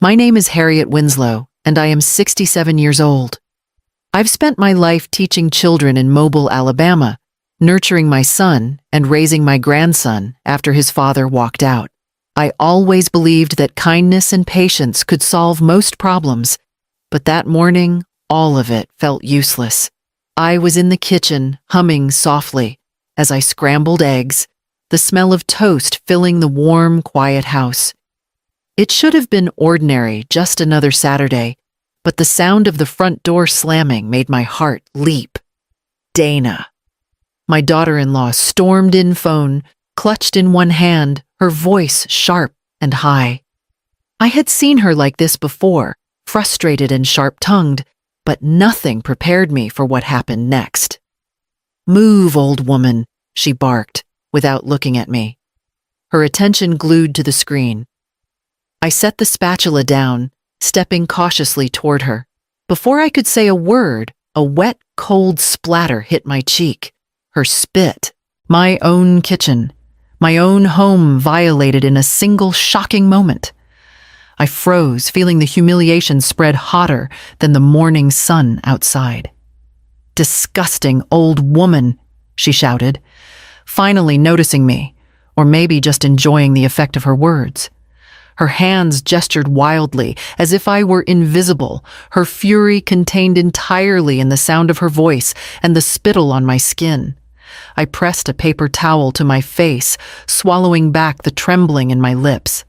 My name is Harriet Winslow, and I am 67 years old. I've spent my life teaching children in Mobile, Alabama, nurturing my son and raising my grandson after his father walked out. I always believed that kindness and patience could solve most problems, but that morning, all of it felt useless. I was in the kitchen, humming softly as I scrambled eggs, the smell of toast filling the warm, quiet house. It should have been ordinary, just another Saturday, but the sound of the front door slamming made my heart leap. Dana. My daughter-in-law stormed in phone, clutched in one hand, her voice sharp and high. I had seen her like this before, frustrated and sharp-tongued, but nothing prepared me for what happened next. "Move, old woman," she barked, without looking at me. Her attention glued to the screen. I set the spatula down, stepping cautiously toward her. Before I could say a word, a wet, cold splatter hit my cheek. Her spit. My own kitchen. My own home violated in a single shocking moment. I froze, feeling the humiliation spread hotter than the morning sun outside. "Disgusting old woman," she shouted, finally noticing me, or maybe just enjoying the effect of her words. Her hands gestured wildly, as if I were invisible, her fury contained entirely in the sound of her voice and the spittle on my skin. I pressed a paper towel to my face, swallowing back the trembling in my lips.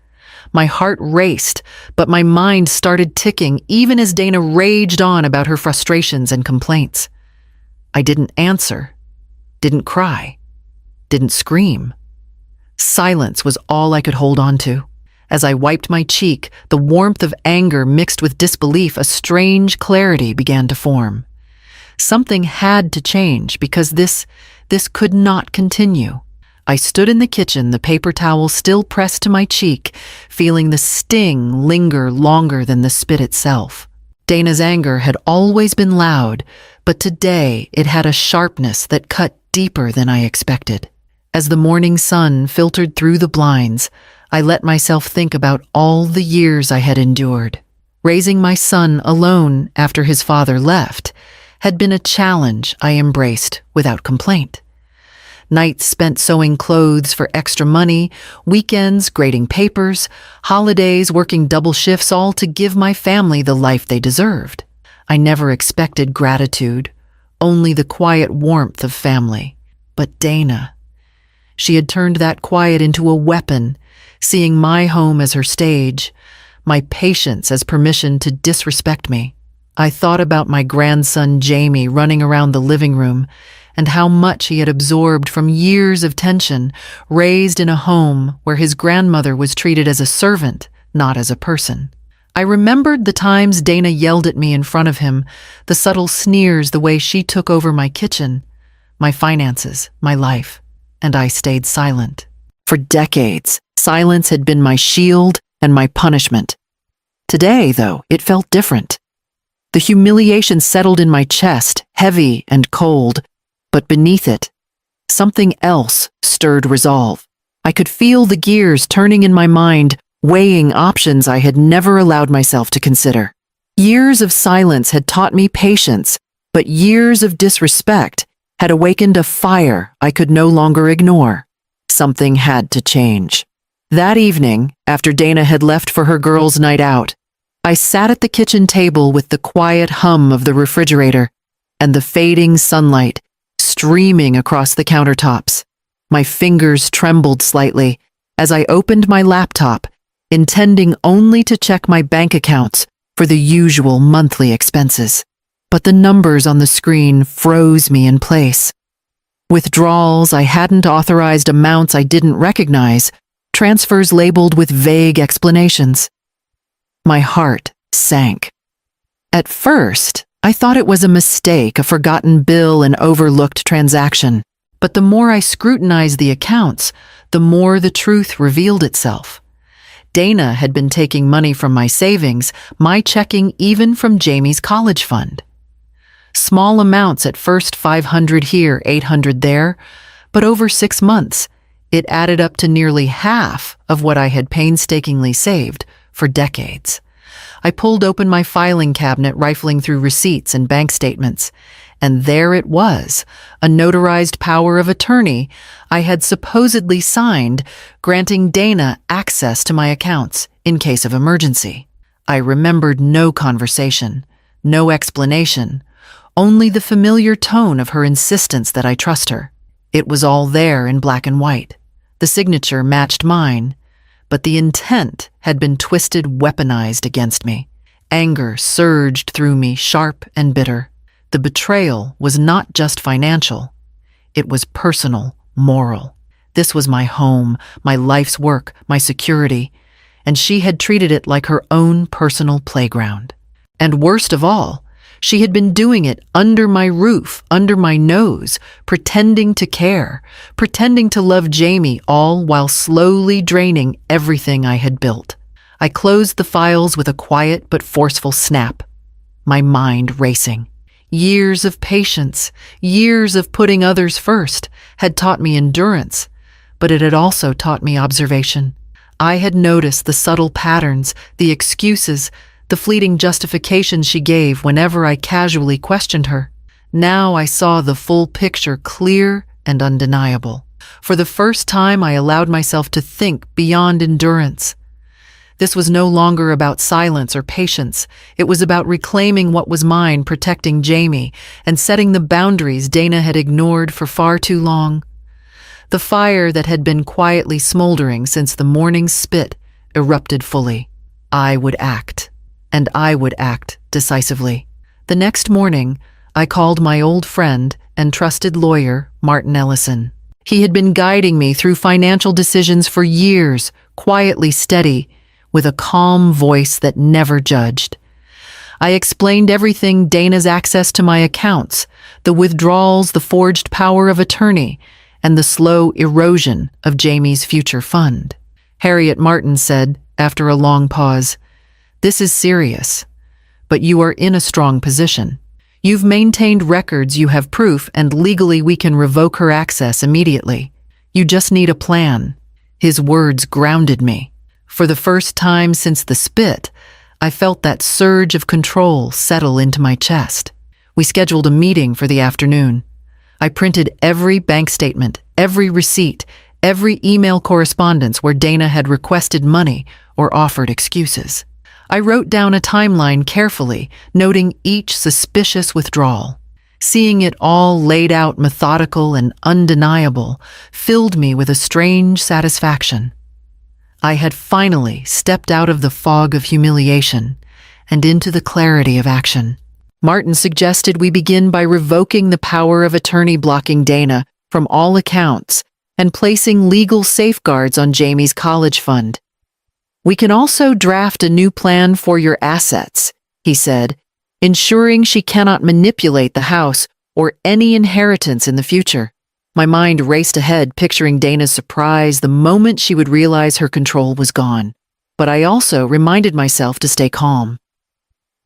My heart raced, but my mind started ticking even as Dana raged on about her frustrations and complaints. I didn't answer, didn't cry, didn't scream. Silence was all I could hold on to. As I wiped my cheek, the warmth of anger mixed with disbelief, a strange clarity began to form. Something had to change because this could not continue. I stood in the kitchen, the paper towel still pressed to my cheek, feeling the sting linger longer than the spit itself. Dana's anger had always been loud, but today it had a sharpness that cut deeper than I expected. As the morning sun filtered through the blinds, I let myself think about all the years I had endured. Raising my son alone after his father left had been a challenge I embraced without complaint. Nights spent sewing clothes for extra money, weekends grading papers, holidays working double shifts, all to give my family the life they deserved. I never expected gratitude, only the quiet warmth of family. But Dana, she had turned that quiet into a weapon, seeing my home as her stage, my patience as permission to disrespect me. I thought about my grandson Jamie running around the living room and how much he had absorbed from years of tension, raised in a home where his grandmother was treated as a servant, not as a person. I remembered the times Dana yelled at me in front of him, the subtle sneers, the way she took over my kitchen, my finances, my life, and I stayed silent. For decades, silence had been my shield and my punishment. Today, though, it felt different. The humiliation settled in my chest, heavy and cold, but beneath it, something else stirred resolve. I could feel the gears turning in my mind, weighing options I had never allowed myself to consider. Years of silence had taught me patience, but years of disrespect had awakened a fire I could no longer ignore. Something had to change. That evening, after Dana had left for her girls' night out, I sat at the kitchen table with the quiet hum of the refrigerator and the fading sunlight streaming across the countertops. My fingers trembled slightly as I opened my laptop, intending only to check my bank accounts for the usual monthly expenses. But the numbers on the screen froze me in place. Withdrawals I hadn't authorized, amounts I didn't recognize, transfers labeled with vague explanations. My heart sank. At first, I thought it was a mistake, a forgotten bill, an overlooked transaction. But the more I scrutinized the accounts, the more the truth revealed itself. Dana had been taking money from my savings, my checking, even from Jamie's college fund. Small amounts at first, $500 here, $800 there, but over 6 months, it added up to nearly half of what I had painstakingly saved for decades. I pulled open my filing cabinet, rifling through receipts and bank statements, and there it was, a notarized power of attorney I had supposedly signed, granting Dana access to my accounts in case of emergency. I remembered no conversation, no explanation, only the familiar tone of her insistence that I trust her. It was all there in black and white. The signature matched mine, but the intent had been twisted, weaponized against me. Anger surged through me, sharp and bitter. The betrayal was not just financial. It was personal, moral. This was my home, my life's work, my security, and she had treated it like her own personal playground. And worst of all, she had been doing it under my roof, under my nose, pretending to care, pretending to love Jamie, all while slowly draining everything I had built. I closed the files with a quiet but forceful snap, my mind racing. Years of patience, years of putting others first, had taught me endurance, but it had also taught me observation. I had noticed the subtle patterns, the excuses, the fleeting justifications she gave whenever I casually questioned her. Now I saw the full picture, clear and undeniable. For the first time, I allowed myself to think beyond endurance. This was no longer about silence or patience. It was about reclaiming what was mine, protecting Jamie, and setting the boundaries Dana had ignored for far too long. The fire that had been quietly smoldering since the morning's spit erupted fully. I would act, and I would act decisively. The next morning, I called my old friend and trusted lawyer, Martin Ellison. He had been guiding me through financial decisions for years, quietly steady, with a calm voice that never judged. I explained everything: Dana's access to my accounts, the withdrawals, the forged power of attorney, and the slow erosion of Jamie's future fund. Harriet Martin said, after a long pause, "This is serious, but you are in a strong position. You've maintained records, you have proof, and legally we can revoke her access immediately. You just need a plan." His words grounded me. For the first time since the spit, I felt that surge of control settle into my chest. We scheduled a meeting for the afternoon. I printed every bank statement, every receipt, every email correspondence where Dana had requested money or offered excuses. I wrote down a timeline carefully, noting each suspicious withdrawal. Seeing it all laid out, methodical and undeniable, filled me with a strange satisfaction. I had finally stepped out of the fog of humiliation and into the clarity of action. Martin suggested we begin by revoking the power of attorney blocking Dana from all accounts and placing legal safeguards on Jamie's college fund. "We can also draft a new plan for your assets," he said, "ensuring she cannot manipulate the house or any inheritance in the future." My mind raced ahead, picturing Dana's surprise the moment she would realize her control was gone. But I also reminded myself to stay calm.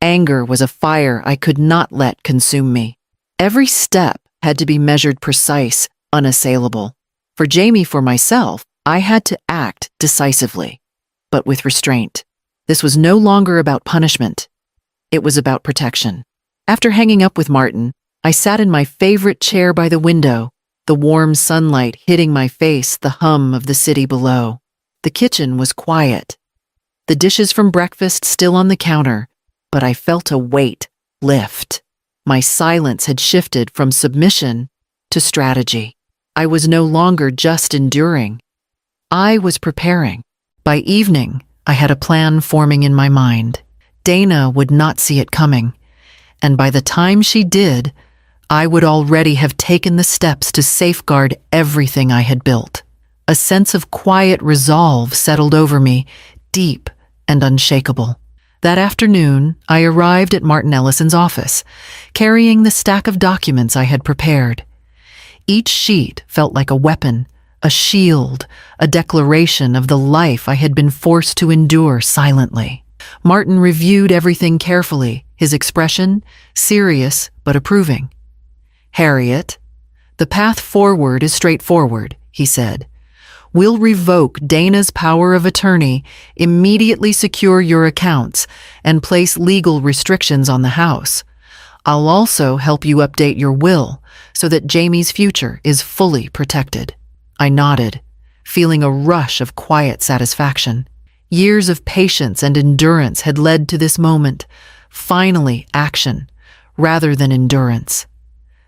Anger was a fire I could not let consume me. Every step had to be measured, precise, unassailable. For Jamie, for myself, I had to act decisively, but with restraint. This was no longer about punishment. It was about protection. After hanging up with Martin, I sat in my favorite chair by the window, the warm sunlight hitting my face, the hum of the city below. The kitchen was quiet. The dishes from breakfast still on the counter, but I felt a weight lift. My silence had shifted from submission to strategy. I was no longer just enduring. I was preparing. By evening, I had a plan forming in my mind. Dana would not see it coming, and by the time she did, I would already have taken the steps to safeguard everything I had built. A sense of quiet resolve settled over me, deep and unshakable. That afternoon, I arrived at Martin Ellison's office, carrying the stack of documents I had prepared. Each sheet felt like a weapon, a shield, a declaration of the life I had been forced to endure silently. Martin reviewed everything carefully, his expression serious but approving. "Harriet, the path forward is straightforward," he said. We'll revoke Dana's power of attorney, immediately secure your accounts, and place legal restrictions on the house. I'll also help you update your will so that Jamie's future is fully protected." I nodded, feeling a rush of quiet satisfaction. Years of patience and endurance had led to this moment. Finally, action, rather than endurance.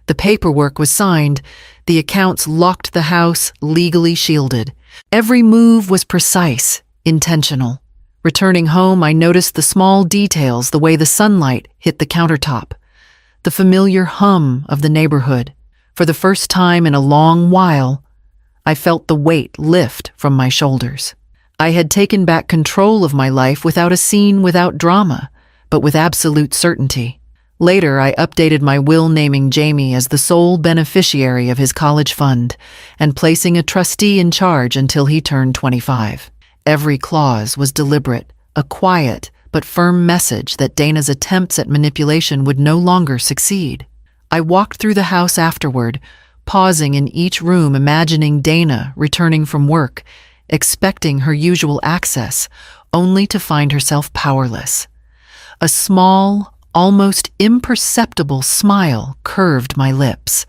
The paperwork was signed, the accounts locked, the house legally shielded. Every move was precise, intentional. Returning home, I noticed the small details, the way the sunlight hit the countertop, the familiar hum of the neighborhood. For the first time in a long while, I felt the weight lift from my shoulders. I had taken back control of my life without a scene, without drama, but with absolute certainty. Later, I updated my will, naming Jamie as the sole beneficiary of his college fund and placing a trustee in charge until he turned 25. Every clause was deliberate, a quiet but firm message that Dana's attempts at manipulation would no longer succeed. I walked through the house afterward, pausing in each room, imagining Dana returning from work, expecting her usual access, only to find herself powerless. A small, almost imperceptible smile curved my lips.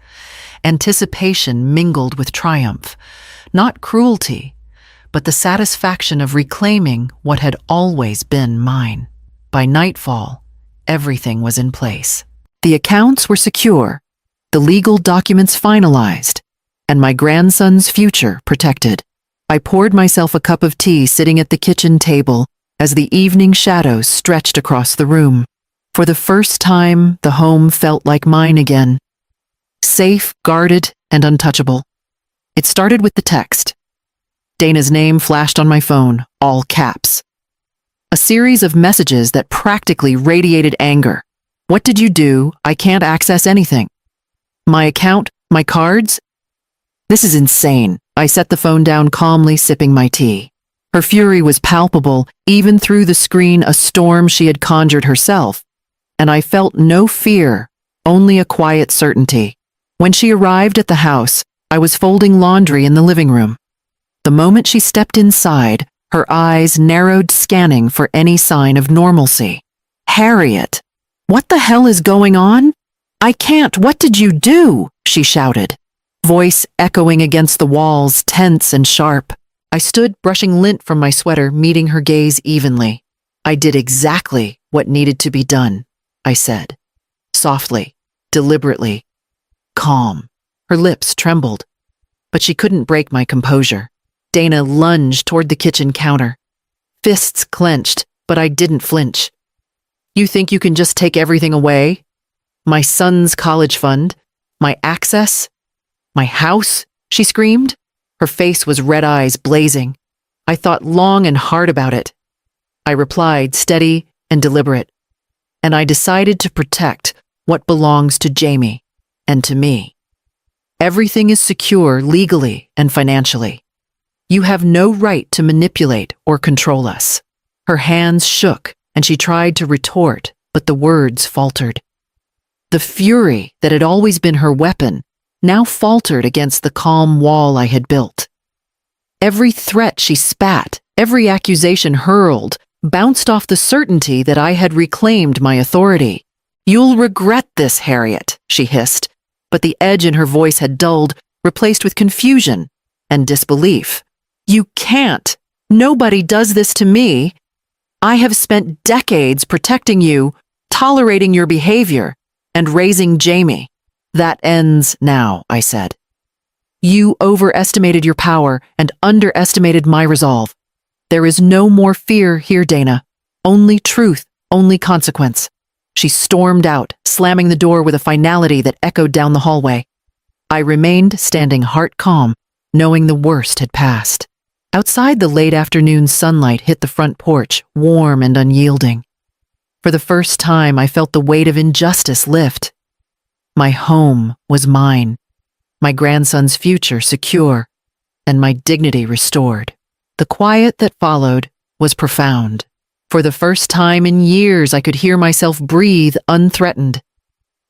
Anticipation mingled with triumph, not cruelty, but the satisfaction of reclaiming what had always been mine. By nightfall, everything was in place. The accounts were secure, the legal documents finalized, and my grandson's future protected. I poured myself a cup of tea sitting at the kitchen table as the evening shadows stretched across the room. For the first time, the home felt like mine again. Safe, guarded, and untouchable. It started with the text. Dana's name flashed on my phone, all caps. A series of messages that practically radiated anger. "What did you do? I can't access anything. My account? My cards? This is insane." I set the phone down calmly, sipping my tea. Her fury was palpable, even through the screen, a storm she had conjured herself. And I felt no fear, only a quiet certainty. When she arrived at the house, I was folding laundry in the living room. The moment she stepped inside, her eyes narrowed, scanning for any sign of normalcy. "Harriet, what the hell is going on? I can't, what did you do?" she shouted, voice echoing against the walls, tense and sharp. I stood, brushing lint from my sweater, meeting her gaze evenly. "I did exactly what needed to be done," I said, softly, deliberately, calm. Her lips trembled, but she couldn't break my composure. Dana lunged toward the kitchen counter, fists clenched, but I didn't flinch. "You think you can just take everything away? My son's college fund, my access, my house?" she screamed. Her face was red eyes blazing. "I thought long and hard about it," I replied, steady and deliberate. "And I decided to protect what belongs to Jamie and to me. Everything is secure legally and financially. You have no right to manipulate or control us." Her hands shook, and she tried to retort, but the words faltered. The fury that had always been her weapon now faltered against the calm wall I had built. Every threat she spat, every accusation hurled, bounced off the certainty that I had reclaimed my authority. "You'll regret this, Harriet," she hissed, but the edge in her voice had dulled, replaced with confusion and disbelief. "You can't. Nobody does this to me. I have spent decades protecting you, tolerating your behavior, and raising Jamie. That ends now," I said. "You overestimated your power and underestimated my resolve. There is no more fear here, Dana. Only truth, only consequence." She stormed out, slamming the door with a finality that echoed down the hallway. I remained standing heart calm, knowing the worst had passed. Outside, the late afternoon sunlight hit the front porch, warm and unyielding. For the first time, I felt the weight of injustice lift. My home was mine, my grandson's future secure, and my dignity restored. The quiet that followed was profound. For the first time in years, I could hear myself breathe unthreatened.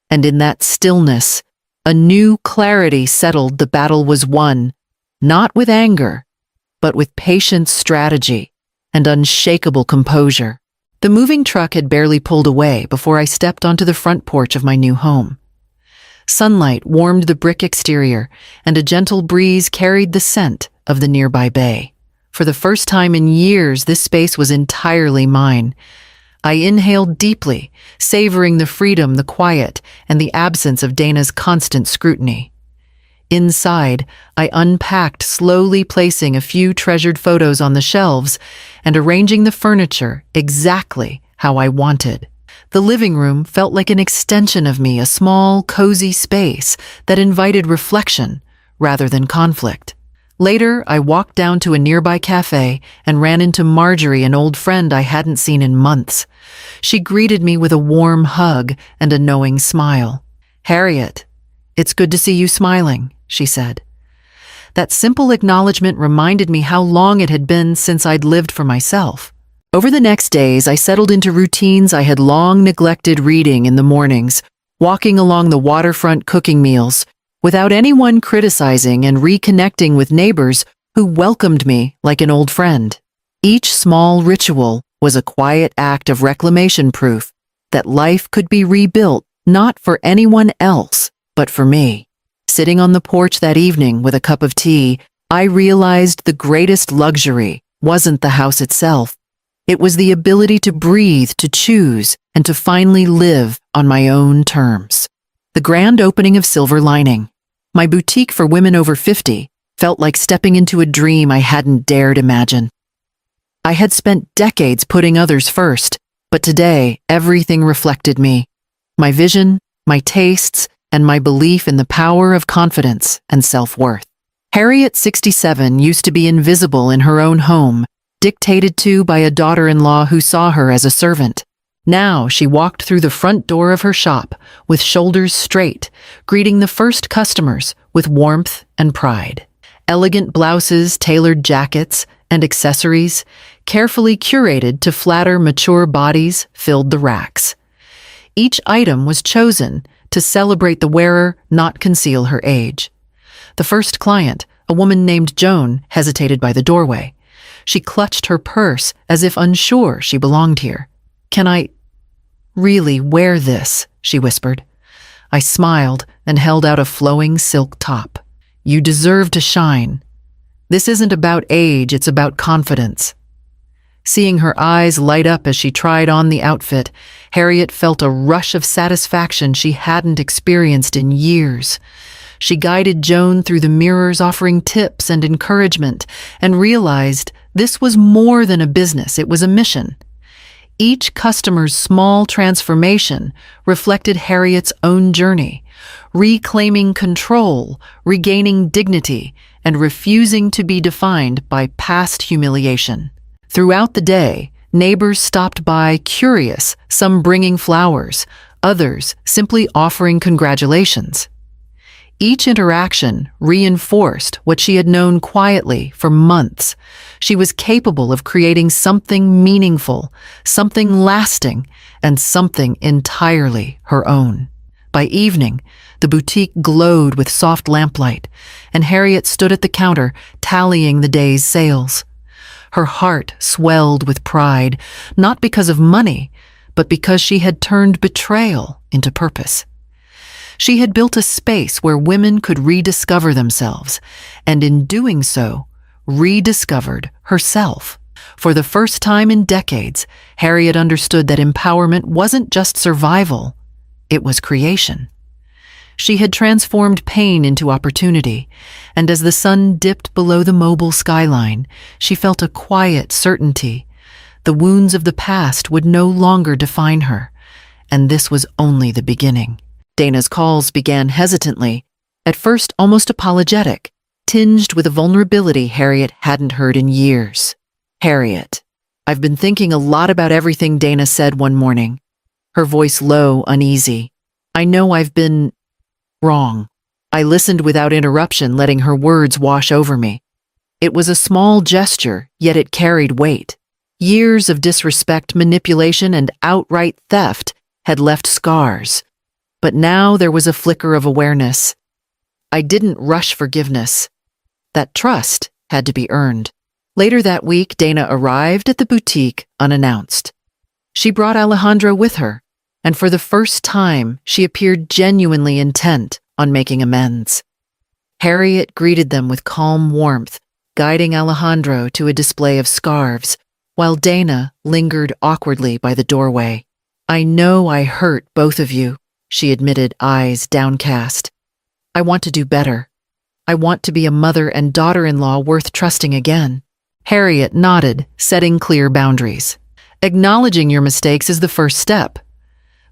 And in that stillness, a new clarity settled. The battle was won, not with anger, but with patient strategy and unshakable composure. The moving truck had barely pulled away before I stepped onto the front porch of my new home. Sunlight warmed the brick exterior, and a gentle breeze carried the scent of the nearby bay. For the first time in years, this space was entirely mine. I inhaled deeply, savoring the freedom, the quiet, and the absence of Dana's constant scrutiny. Inside, I unpacked, slowly placing a few treasured photos on the shelves and arranging the furniture exactly how I wanted. The living room felt like an extension of me, a small, cozy space that invited reflection rather than conflict. Later, I walked down to a nearby cafe and ran into Marjorie, an old friend I hadn't seen in months. She greeted me with a warm hug and a knowing smile. "Harriet, it's good to see you smiling," she said. That simple acknowledgement reminded me how long it had been since I'd lived for myself. Over the next days, I settled into routines I had long neglected: reading in the mornings, walking along the waterfront, cooking meals, without anyone criticizing, and reconnecting with neighbors who welcomed me like an old friend. Each small ritual was a quiet act of reclamation, proof that life could be rebuilt, not for anyone else, but for me. Sitting on the porch that evening with a cup of tea, I realized the greatest luxury wasn't the house itself. It was the ability to breathe, to choose, and to finally live on my own terms. The grand opening of Silver Lining, my boutique for women over 50, felt like stepping into a dream I hadn't dared imagine. I had spent decades putting others first, but today everything reflected me. My vision, my tastes, and my belief in the power of confidence and self-worth. Harriet, 67, used to be invisible in her own home, dictated to by a daughter-in-law who saw her as a servant. Now she walked through the front door of her shop with shoulders straight, greeting the first customers with warmth and pride. Elegant blouses, tailored jackets, and accessories, carefully curated to flatter mature bodies, filled the racks. Each item was chosen to celebrate the wearer, not conceal her age. The first client, a woman named Joan, hesitated by the doorway. She clutched her purse as if unsure she belonged here. "Can I really wear this?" she whispered. I smiled and held out a flowing silk top. "You deserve to shine. This isn't about age, it's about confidence." Seeing her eyes light up as she tried on the outfit, Harriet felt a rush of satisfaction she hadn't experienced in years. She guided Joan through the mirrors, offering tips and encouragement, and realized this was more than a business, it was a mission. Each customer's small transformation reflected Harriet's own journey, reclaiming control, regaining dignity, and refusing to be defined by past humiliation. Throughout the day, neighbors stopped by, curious, some bringing flowers, others simply offering congratulations. Each interaction reinforced what she had known quietly for months. She was capable of creating something meaningful, something lasting, and something entirely her own. By evening, the boutique glowed with soft lamplight, and Harriet stood at the counter tallying the day's sales. Her heart swelled with pride, not because of money, but because she had turned betrayal into purpose. She had built a space where women could rediscover themselves, and in doing so, rediscovered herself. For the first time in decades, Harriet understood that empowerment wasn't just survival, it was creation. She had transformed pain into opportunity, and as the sun dipped below the mobile skyline, she felt a quiet certainty. The wounds of the past would no longer define her, and this was only the beginning. Dana's calls began hesitantly, at first almost apologetic, tinged with a vulnerability Harriet hadn't heard in years. "Harriet, I've been thinking a lot about everything Dana said one morning," her voice low, uneasy. "I know I've been wrong." I listened without interruption, letting her words wash over me. It was a small gesture, yet it carried weight. Years of disrespect, manipulation, and outright theft had left scars. But now there was a flicker of awareness. I didn't rush forgiveness. That trust had to be earned. Later that week, Dana arrived at the boutique unannounced. She brought Alejandro with her, and for the first time, she appeared genuinely intent on making amends. Harriet greeted them with calm warmth, guiding Alejandro to a display of scarves, while Dana lingered awkwardly by the doorway. "I know I hurt both of you," she admitted, eyes downcast. "I want to do better. I want to be a mother and daughter-in-law worth trusting again." Harriet nodded, setting clear boundaries. "Acknowledging your mistakes is the first step.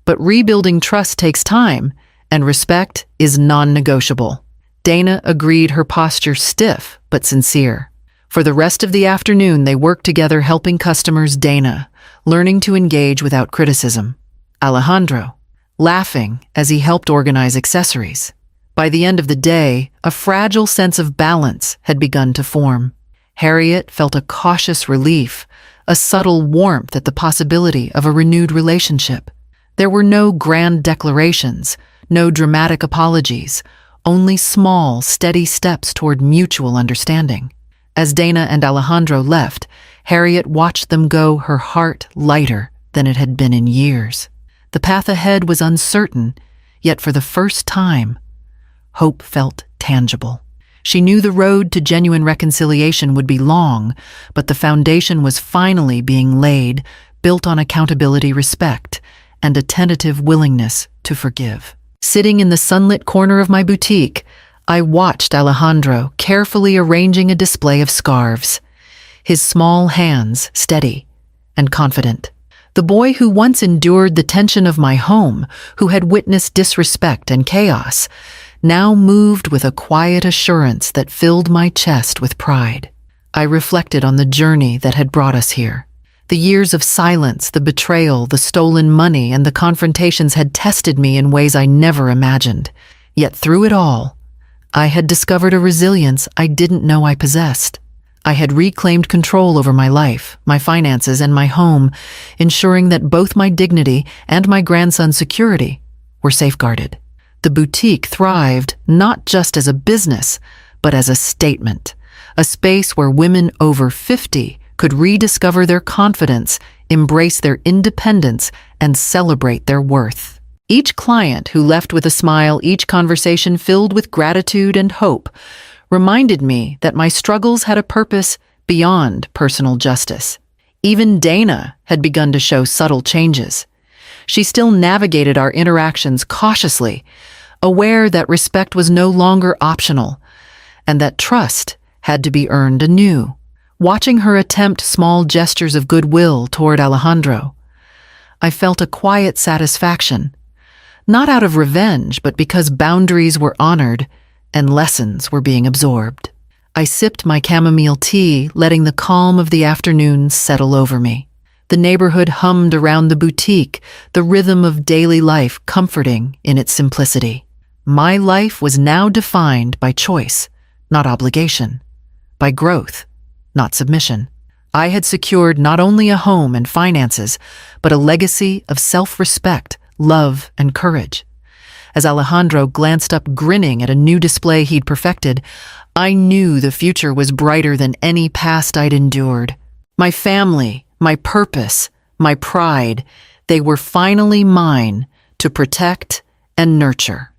But rebuilding trust takes time, and respect is non-negotiable." Dana agreed, her posture stiff but sincere. For the rest of the afternoon, they worked together, helping customers. Dana, learning to engage without criticism. Alejandro, laughing as he helped organize accessories. By the end of the day, a fragile sense of balance had begun to form. Harriet felt a cautious relief, a subtle warmth at the possibility of a renewed relationship. There were no grand declarations, no dramatic apologies, only small, steady steps toward mutual understanding. As Dana and Alejandro left, Harriet watched them go, her heart lighter than it had been in years. The path ahead was uncertain, yet for the first time, hope felt tangible. She knew the road to genuine reconciliation would be long, but the foundation was finally being laid, built on accountability, respect, and a tentative willingness to forgive. Sitting in the sunlit corner of my boutique, I watched Alejandro carefully arranging a display of scarves, his small hands steady and confident. The boy who once endured the tension of my home, who had witnessed disrespect and chaos, now moved with a quiet assurance that filled my chest with pride. I reflected on the journey that had brought us here. The years of silence, the betrayal, the stolen money, and the confrontations had tested me in ways I never imagined. Yet through it all, I had discovered a resilience I didn't know I possessed. I had reclaimed control over my life, my finances, and my home, ensuring that both my dignity and my grandson's security were safeguarded. The boutique thrived not just as a business, but as a statement, a space where women over 50 could rediscover their confidence, embrace their independence, and celebrate their worth. Each client who left with a smile, each conversation filled with gratitude and hope, reminded me that my struggles had a purpose beyond personal justice. Even Dana had begun to show subtle changes. She still navigated our interactions cautiously, aware that respect was no longer optional, and that trust had to be earned anew. Watching her attempt small gestures of goodwill toward Alejandro, I felt a quiet satisfaction, not out of revenge, but because boundaries were honored and lessons were being absorbed. I sipped my chamomile tea, letting the calm of the afternoon settle over me. The neighborhood hummed around the boutique, the rhythm of daily life comforting in its simplicity. My life was now defined by choice, not obligation, by growth, not submission. I had secured not only a home and finances, but a legacy of self-respect, love, and courage. As Alejandro glanced up grinning at a new display he'd perfected, I knew the future was brighter than any past I'd endured. My family, my purpose, my pride, they were finally mine to protect and nurture.